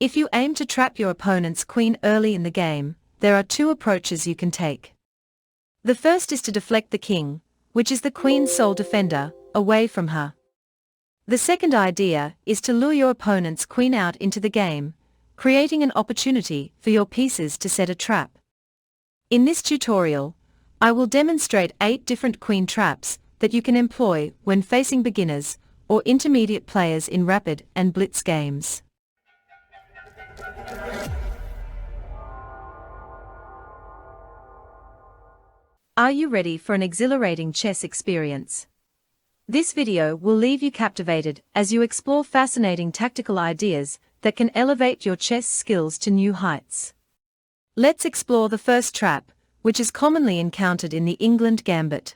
If you aim to trap your opponent's queen early in the game, there are two approaches you can take. The first is to deflect the king, which is the queen's sole defender, away from her. The second idea is to lure your opponent's queen out into the game, creating an opportunity for your pieces to set a trap. In this tutorial, I will demonstrate 8 different queen traps that you can employ when facing beginners or intermediate players in rapid and blitz games. Are you ready for an exhilarating chess experience? This video will leave you captivated as you explore fascinating tactical ideas that can elevate your chess skills to new heights. Let's explore the first trap, which is commonly encountered in the Englund Gambit.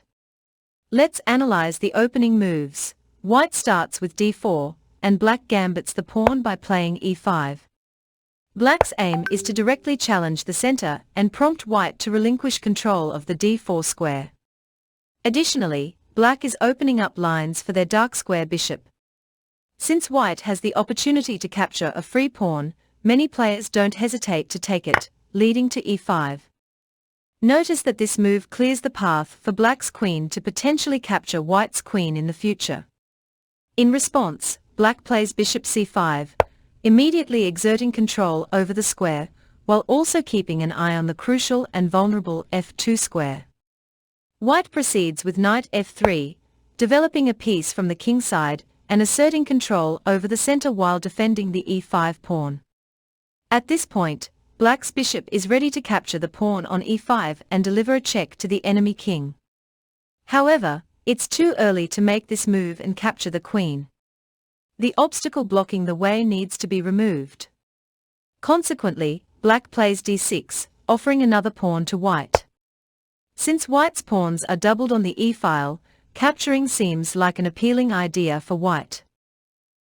Let's analyze the opening moves. White starts with d4, and black gambits the pawn by playing e5. Black's aim is to directly challenge the center and prompt white to relinquish control of the d4 square. Additionally, black is opening up lines for their dark square bishop. Since white has the opportunity to capture a free pawn, many players don't hesitate to take it, leading to e5. Notice that this move clears the path for black's queen to potentially capture white's queen in the future. In response, black plays bishop c5, immediately exerting control over the square, while also keeping an eye on the crucial and vulnerable f2 square. White proceeds with knight f3, developing a piece from the king side and asserting control over the center while defending the e5 pawn. At this point, black's bishop is ready to capture the pawn on e5 and deliver a check to the enemy king. However, it's too early to make this move and capture the queen. The obstacle blocking the way needs to be removed. Consequently, black plays d6, offering another pawn to white. Since white's pawns are doubled on the e-file, capturing seems like an appealing idea for white.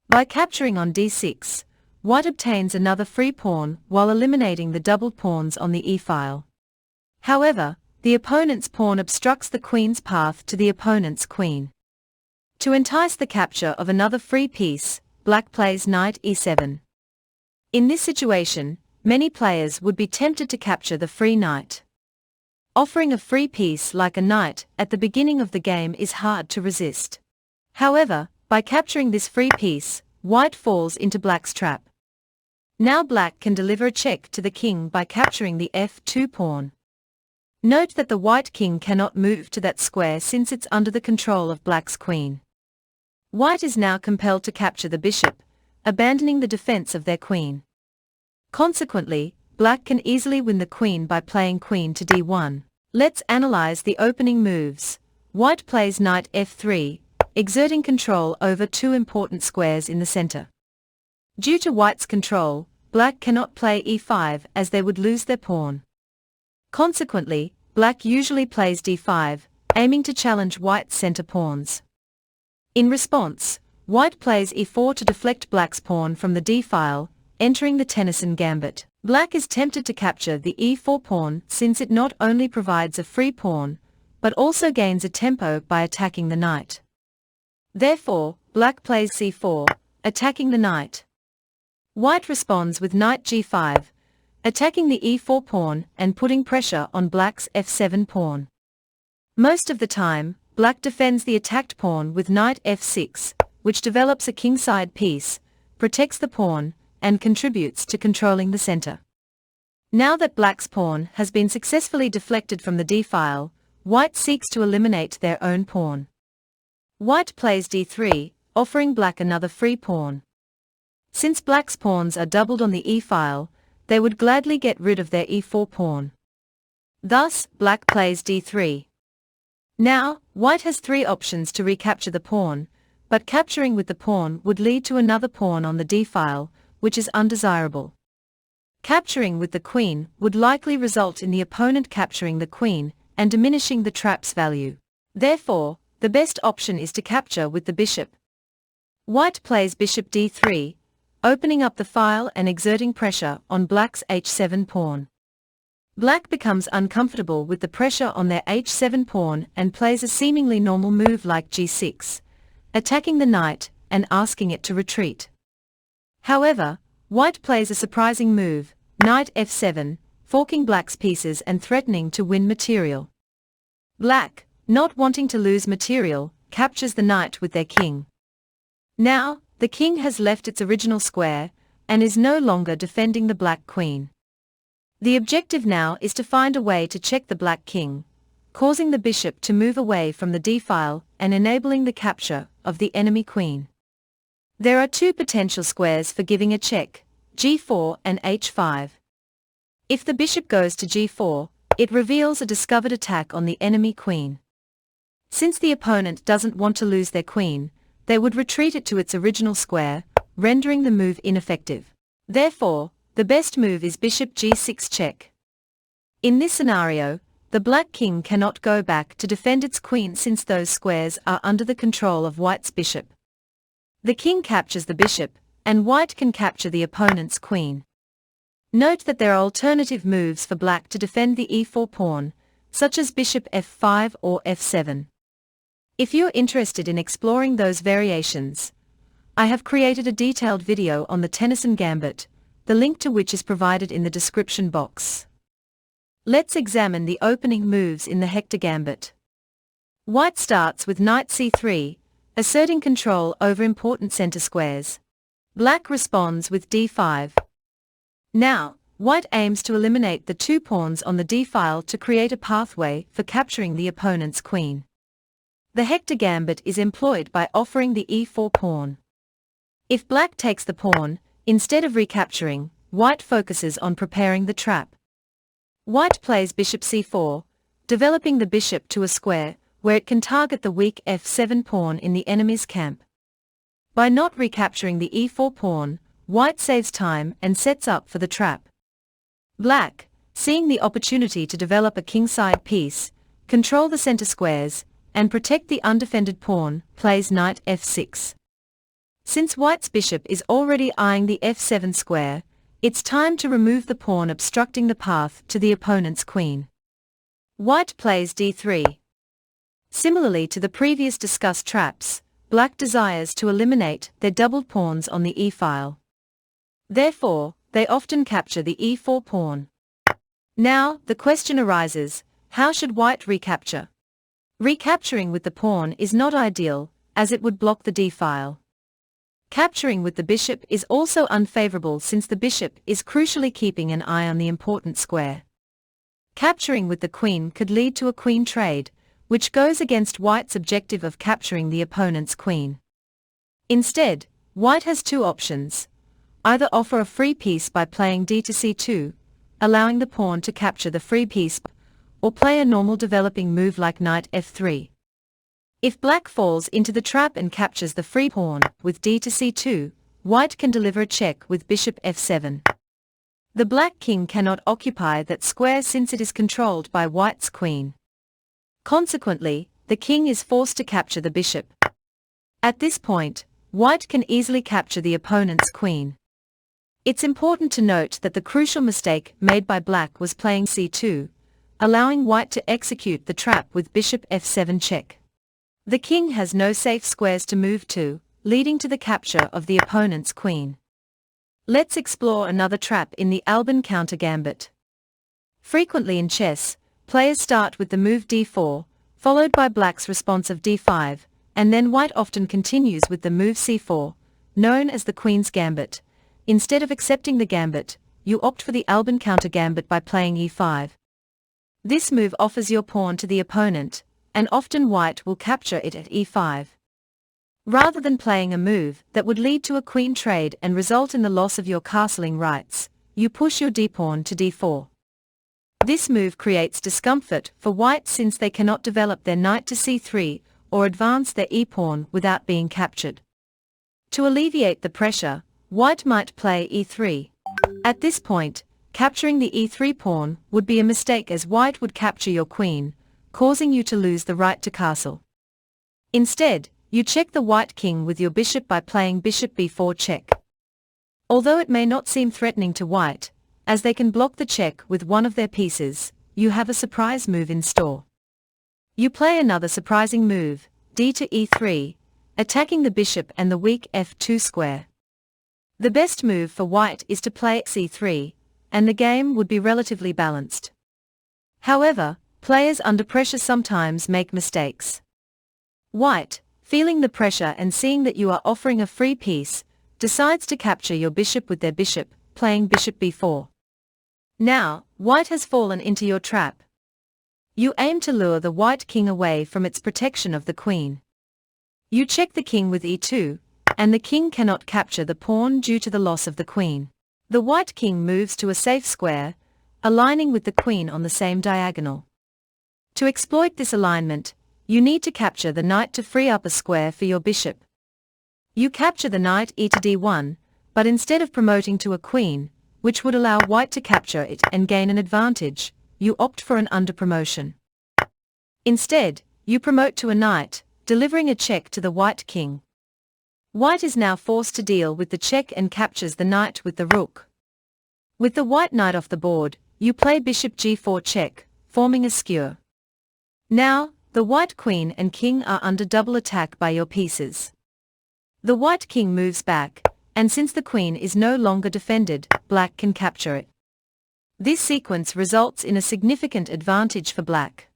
By capturing on d6, white obtains another free pawn while eliminating the doubled pawns on the e-file. However, the opponent's pawn obstructs the queen's path to the opponent's queen. To entice the capture of another free piece, black plays knight e7. In this situation, many players would be tempted to capture the free knight. Offering a free piece like a knight at the beginning of the game is hard to resist. However, by capturing this free piece, white falls into black's trap. Now black can deliver a check to the king by capturing the f2 pawn. Note that the white king cannot move to that square since it's under the control of black's queen. White is now compelled to capture the bishop, abandoning the defense of their queen. Consequently, black can easily win the queen by playing queen to d1. Let's analyze the opening moves. White plays knight f3, exerting control over 2 important squares in the center. Due to white's control, black cannot play e5 as they would lose their pawn. Consequently, black usually plays d5, aiming to challenge white's center pawns. In response, white plays e4 to deflect black's pawn from the d-file, entering the Tennyson Gambit. Black is tempted to capture the e4 pawn since it not only provides a free pawn, but also gains a tempo by attacking the knight. Therefore, black plays c4, attacking the knight. White responds with knight g5, attacking the e4 pawn and putting pressure on black's f7 pawn. Most of the time, black defends the attacked pawn with knight f6, which develops a kingside piece, protects the pawn, and contributes to controlling the center. Now that black's pawn has been successfully deflected from the d-file, white seeks to eliminate their own pawn. White plays d3, offering black another free pawn. Since black's pawns are doubled on the e-file, they would gladly get rid of their e4 pawn. Thus, black plays d3. Now, white has 3 options to recapture the pawn, but capturing with the pawn would lead to another pawn on the d-file, which is undesirable. Capturing with the queen would likely result in the opponent capturing the queen and diminishing the trap's value. Therefore, the best option is to capture with the bishop. White plays bishop d3, opening up the file and exerting pressure on black's h7 pawn. Black becomes uncomfortable with the pressure on their h7 pawn and plays a seemingly normal move like g6, attacking the knight and asking it to retreat. However, White plays a surprising move, knight f7, forking black's pieces and threatening to win material. Black, not wanting to lose material, captures the knight with their king. Now, the king has left its original square, and is no longer defending the black queen. The objective now is to find a way to check the black king, causing the bishop to move away from the d-file and enabling the capture of the enemy queen. There are two potential squares for giving a check, g4 and h5. If the bishop goes to g4, it reveals a discovered attack on the enemy queen. Since the opponent doesn't want to lose their queen, they would retreat it to its original square, rendering the move ineffective. Therefore, the best move is bishop g6 check. In this scenario, the black king cannot go back to defend its queen since those squares are under the control of white's bishop. The king captures the bishop, and white can capture the opponent's queen. Note that there are alternative moves for black to defend the e4 pawn, such as bishop f5 or f7. If you're interested in exploring those variations, I have created a detailed video on the Tennyson Gambit, the link to which is provided in the description box. Let's examine the opening moves in the Hector Gambit. White starts with knight c3, asserting control over important center squares. Black responds with d5. Now, white aims to eliminate the two pawns on the d-file to create a pathway for capturing the opponent's queen. The Hector Gambit is employed by offering the e4 pawn. If black takes the pawn, instead of recapturing, white focuses on preparing the trap. White plays bishop c4, developing the bishop to a square, where it can target the weak f7 pawn in the enemy's camp. By not recapturing the e4 pawn, white saves time and sets up for the trap. Black, seeing the opportunity to develop a kingside piece, control the center squares, and protect the undefended pawn, plays knight f6. Since white's bishop is already eyeing the f7 square, it's time to remove the pawn obstructing the path to the opponent's queen. White plays d3. Similarly to the previous discussed traps, black desires to eliminate their doubled pawns on the e-file. Therefore, they often capture the e4 pawn. Now, the question arises, how should white recapture? Recapturing with the pawn is not ideal, as it would block the d-file. Capturing with the bishop is also unfavorable since the bishop is crucially keeping an eye on the important square. Capturing with the queen could lead to a queen trade, which goes against white's objective of capturing the opponent's queen. Instead, white has two options. Either offer a free piece by playing d to c2, allowing the pawn to capture the free piece, or play a normal developing move like knight f3. If black falls into the trap and captures the free pawn with d to c2, white can deliver a check with bishop f7. The black king cannot occupy that square since it is controlled by white's queen. Consequently, the king is forced to capture the bishop. At this point, white can easily capture the opponent's queen. It's important to note that the crucial mistake made by black was playing c2, allowing white to execute the trap with bishop f7 check. The king has no safe squares to move to, leading to the capture of the opponent's queen. Let's explore another trap in the Albin Counter-Gambit. Frequently in chess, players start with the move d4, followed by black's response of d5, and then white often continues with the move c4, known as the Queen's Gambit. Instead of accepting the gambit, you opt for the Albin Counter-Gambit by playing e5. This move offers your pawn to the opponent, and often white will capture it at e5. Rather than playing a move that would lead to a queen trade and result in the loss of your castling rights, you push your d-pawn to d4. This move creates discomfort for white since they cannot develop their knight to c3 or advance their e-pawn without being captured. To alleviate the pressure, white might play e3. At this point, capturing the e3 pawn would be a mistake as white would capture your queen, causing you to lose the right to castle. Instead, you check the white king with your bishop by playing bishop b4 check. Although it may not seem threatening to white, as they can block the check with one of their pieces, you have a surprise move in store. You play another surprising move, d to e3, attacking the bishop and the weak f2 square. The best move for white is to play c3, and the game would be relatively balanced. However, players under pressure sometimes make mistakes. White, feeling the pressure and seeing that you are offering a free piece, decides to capture your bishop with their bishop, playing bishop b4. Now, white has fallen into your trap. You aim to lure the white king away from its protection of the queen. You check the king with e2, and the king cannot capture the pawn due to the loss of the queen. The white king moves to a safe square, aligning with the queen on the same diagonal. To exploit this alignment, you need to capture the knight to free up a square for your bishop. You capture the knight e to d1, but instead of promoting to a queen, which would allow white to capture it and gain an advantage, you opt for an under-promotion. Instead, you promote to a knight, delivering a check to the white king. White is now forced to deal with the check and captures the knight with the rook. With the white knight off the board, you play bishop g4 check, forming a skewer. Now, the white queen and king are under double attack by your pieces. The white king moves back, and since the queen is no longer defended, black can capture it. This sequence results in a significant advantage for black.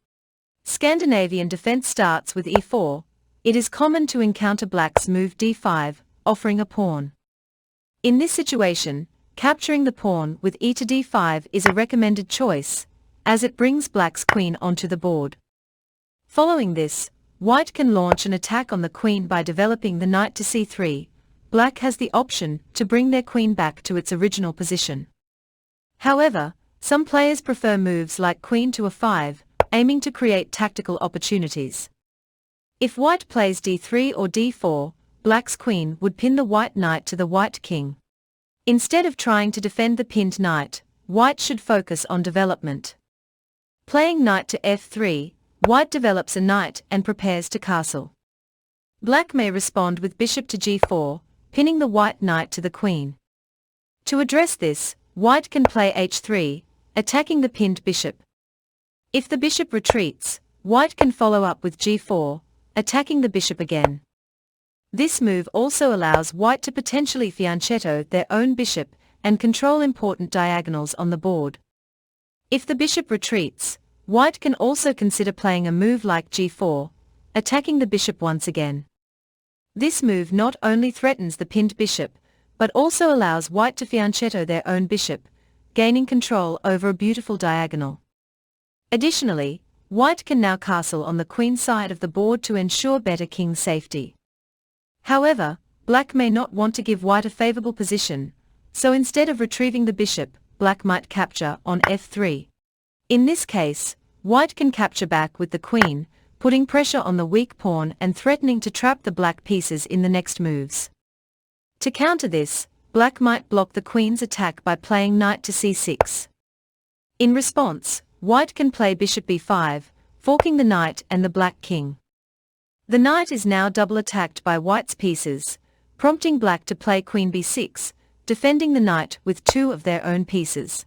Scandinavian defense starts with e4. It is common to encounter black's move d5, offering a pawn. In this situation, capturing the pawn with e to d5 is a recommended choice, as it brings black's queen onto the board. Following this, white can launch an attack on the queen by developing the knight to c3. Black has the option to bring their queen back to its original position. However, some players prefer moves like queen to a5, aiming to create tactical opportunities. If white plays d3 or d4, black's queen would pin the white knight to the white king. Instead of trying to defend the pinned knight, white should focus on development. Playing knight to f3, white develops a knight and prepares to castle. Black may respond with bishop to g4, pinning the white knight to the queen. To address this, white can play h3, attacking the pinned bishop. If the bishop retreats, white can follow up with g4, attacking the bishop again. This move also allows white to potentially fianchetto their own bishop and control important diagonals on the board. If the bishop retreats, white can also consider playing a move like g4, attacking the bishop once again. This move not only threatens the pinned bishop, but also allows white to fianchetto their own bishop, gaining control over a beautiful diagonal. Additionally, white can now castle on the queen side of the board to ensure better king safety. However, black may not want to give white a favorable position, so instead of retrieving the bishop, black might capture on f3. In this case, white can capture back with the queen, putting pressure on the weak pawn and threatening to trap the black pieces in the next moves. To counter this, black might block the queen's attack by playing knight to c6. In response, white can play bishop b5, forking the knight and the black king. The knight is now double attacked by white's pieces, prompting black to play queen b6, defending the knight with two of their own pieces.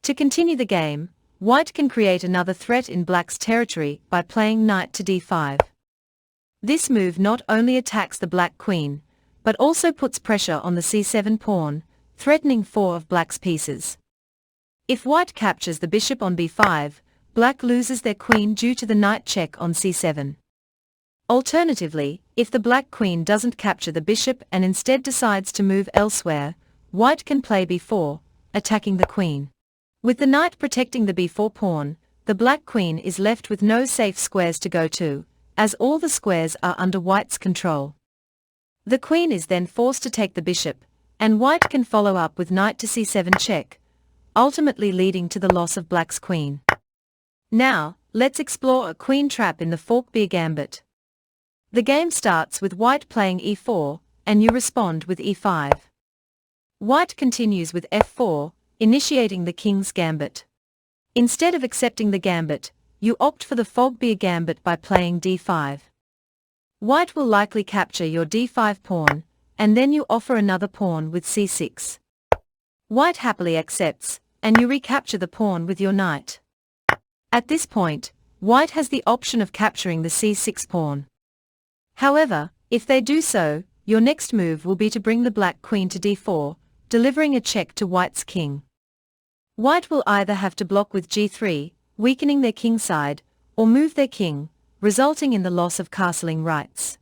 To continue the game, white can create another threat in black's territory by playing knight to d5. This move not only attacks the black queen, but also puts pressure on the c7 pawn, threatening four of black's pieces. If white captures the bishop on b5, black loses their queen due to the knight check on c7. Alternatively, if the black queen doesn't capture the bishop and instead decides to move elsewhere, white can play b4, attacking the queen. With the knight protecting the b4 pawn, the black queen is left with no safe squares to go to, as all the squares are under white's control. The queen is then forced to take the bishop, and white can follow up with knight to c7 check, ultimately leading to the loss of black's queen. Now, let's explore a queen trap in the Falkbeer Gambit. The game starts with white playing e4, and you respond with e5. White continues with f4, initiating the king's gambit. Instead of accepting the gambit, you opt for the Falkbeer Gambit by playing d5. White will likely capture your d5 pawn, and then you offer another pawn with c6. White happily accepts, and you recapture the pawn with your knight. At this point, white has the option of capturing the c6 pawn. However, if they do so, your next move will be to bring the black queen to d4, delivering a check to white's king. White will either have to block with g3, weakening their king side, or move their king, resulting in the loss of castling rights.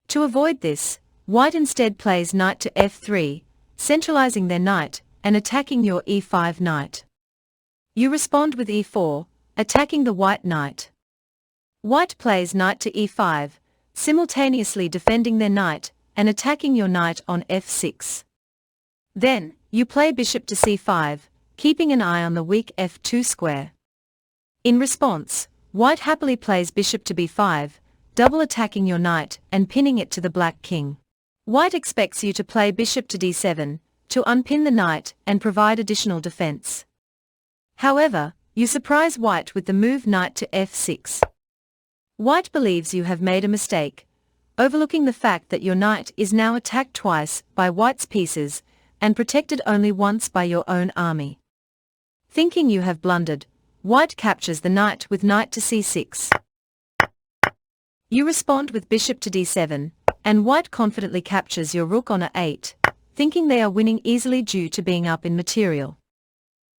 To avoid this, white instead plays knight to f3, centralizing their knight and attacking your e5 knight. You respond with e4, attacking the white knight. White plays knight to e5, simultaneously defending their knight and attacking your knight on f6. Then, you play bishop to c5, keeping an eye on the weak f2 square. In response, white happily plays bishop to b5, double attacking your knight and pinning it to the black king. White expects you to play bishop to d7, to unpin the knight and provide additional defense. However, you surprise white with the move knight to f6. White believes you have made a mistake, overlooking the fact that your knight is now attacked twice by white's pieces and protected only once by your own army. Thinking you have blundered, white captures the knight with knight to c6. You respond with bishop to d7, and white confidently captures your rook on a8, thinking they are winning easily due to being up in material.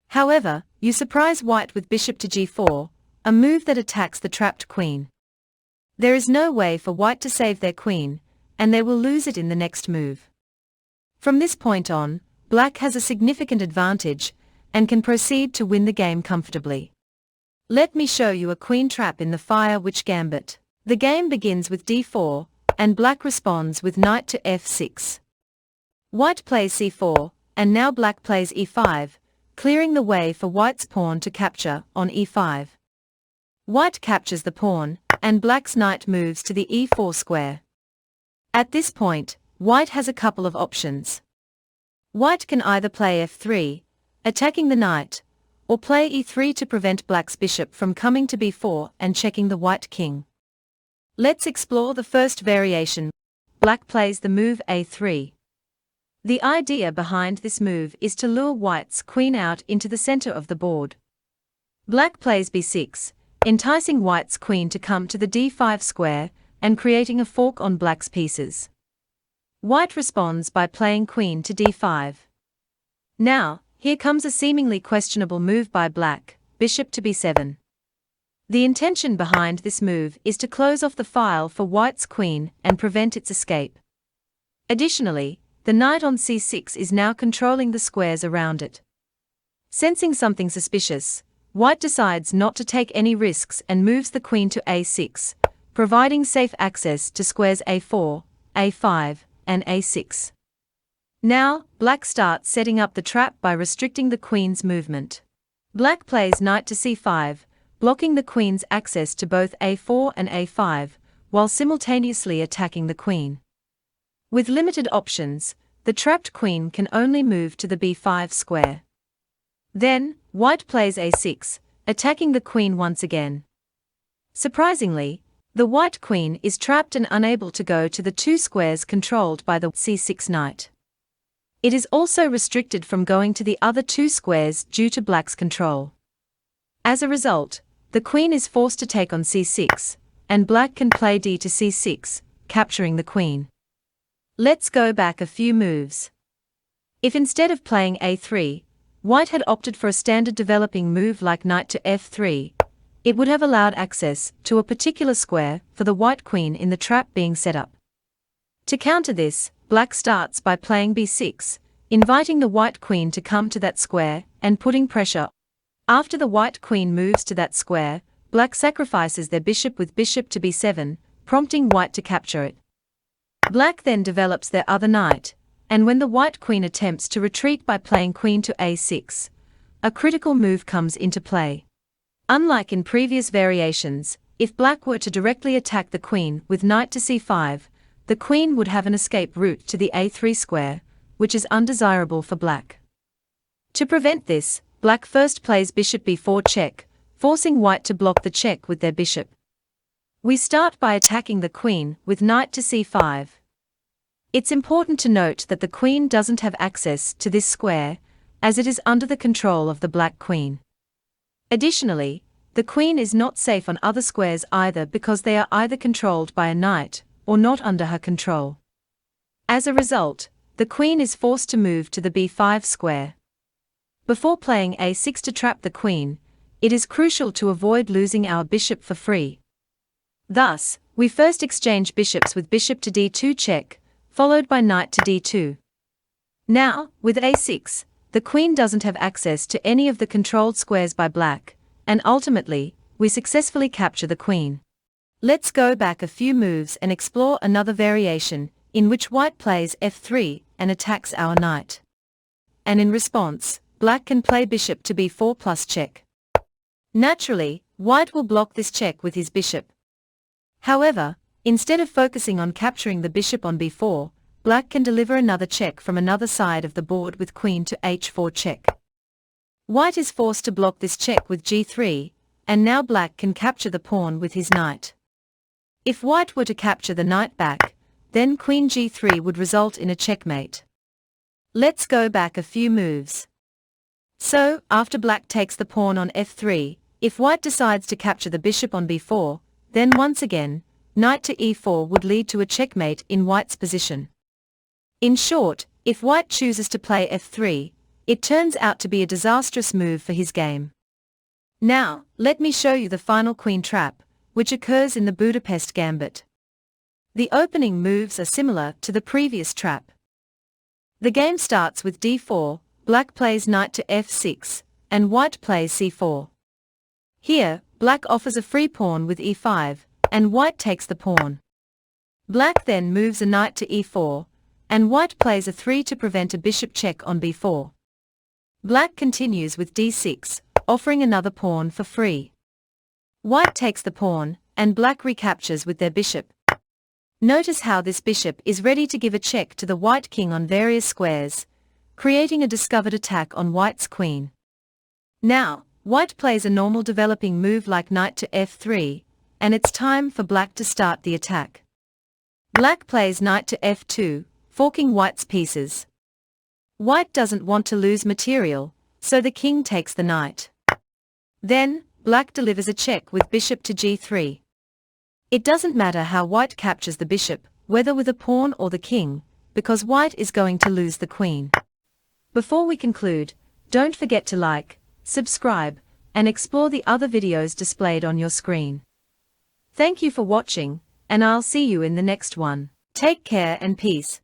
However, you surprise white with bishop to g4, a move that attacks the trapped queen. There is no way for white to save their queen, and they will lose it in the next move. From this point on, black has a significant advantage, and can proceed to win the game comfortably. Let me show you a queen trap in the Firewitch Gambit. The game begins with d4, and black responds with knight to f6. White plays c4, and now black plays e5, clearing the way for white's pawn to capture on e5. White captures the pawn, and black's knight moves to the e4 square. At this point, white has a couple of options. White can either play f3, attacking the knight, or play e3 to prevent black's bishop from coming to b4 and checking the white king. Let's explore the first variation. Black plays the move a3. The idea behind this move is to lure white's queen out into the center of the board. Black plays b6, enticing white's queen to come to the d5 square and creating a fork on black's pieces. White responds by playing queen to d5. Now, here comes a seemingly questionable move by black, bishop to b7. The intention behind this move is to close off the file for white's queen and prevent its escape. Additionally, the knight on c6 is now controlling the squares around it. Sensing something suspicious, white decides not to take any risks and moves the queen to a6, providing safe access to squares a4, a5, and a6. Now, black starts setting up the trap by restricting the queen's movement. Black plays knight to c5, blocking the queen's access to both a4 and a5, while simultaneously attacking the queen. With limited options, the trapped queen can only move to the b5 square. Then, white plays a6, attacking the queen once again. Surprisingly, the white queen is trapped and unable to go to the two squares controlled by the c6 knight. It is also restricted from going to the other two squares due to black's control. As a result, the queen is forced to take on c6, and black can play d to c6, capturing the queen. Let's go back a few moves. If instead of playing a3, white had opted for a standard developing move like knight to f3, it would have allowed access to a particular square for the white queen in the trap being set up. To counter this, black starts by playing b6, inviting the white queen to come to that square and putting pressure. After the white queen moves to that square, black sacrifices their bishop with bishop to b7, prompting white to capture it. Black then develops their other knight, and when the white queen attempts to retreat by playing queen to a6, a critical move comes into play. Unlike in previous variations, if black were to directly attack the queen with knight to c5, the queen would have an escape route to the a3 square, which is undesirable for black. To prevent this, black first plays bishop b4 check, forcing white to block the check with their bishop. We start by attacking the queen with knight to c5. It's important to note that the queen doesn't have access to this square, as it is under the control of the black queen. Additionally, the queen is not safe on other squares either because they are either controlled by a knight, or not under her control. As a result, the queen is forced to move to the b5 square. Before playing a6 to trap the queen, it is crucial to avoid losing our bishop for free. Thus, we first exchange bishops with bishop to d2 check, followed by knight to d2. Now, with a6, the queen doesn't have access to any of the controlled squares by black, and ultimately, we successfully capture the queen. Let's go back a few moves and explore another variation, in which white plays f3 and attacks our knight. And in response, black can play bishop to b4 plus check. Naturally, white will block this check with his bishop. However, instead of focusing on capturing the bishop on b4, black can deliver another check from another side of the board with queen to h4 check. White is forced to block this check with g3, and now black can capture the pawn with his knight. If white were to capture the knight back, then queen g3 would result in a checkmate. Let's go back a few moves. So, after black takes the pawn on f3, if white decides to capture the bishop on b4, then once again, knight to e4 would lead to a checkmate in white's position. In short, if white chooses to play f3, it turns out to be a disastrous move for his game. Now, let me show you the final queen trap, which occurs in the Budapest Gambit. The opening moves are similar to the previous trap. The game starts with d4, black plays knight to f6, and white plays c4. Here, black offers a free pawn with e5, and white takes the pawn. Black then moves a knight to e4, and white plays a 3 to prevent a bishop check on b4. Black continues with d6, offering another pawn for free. White takes the pawn, and black recaptures with their bishop. Notice how this bishop is ready to give a check to the white king on various squares, creating a discovered attack on white's queen. Now, white plays a normal developing move like knight to f3, and it's time for black to start the attack. Black plays knight to f2, forking white's pieces. White doesn't want to lose material, so the king takes the knight. Then, black delivers a check with bishop to g3. It doesn't matter how white captures the bishop, whether with a pawn or the king, because white is going to lose the queen. Before we conclude, don't forget to like, subscribe, and explore the other videos displayed on your screen. Thank you for watching, and I'll see you in the next one. Take care and peace.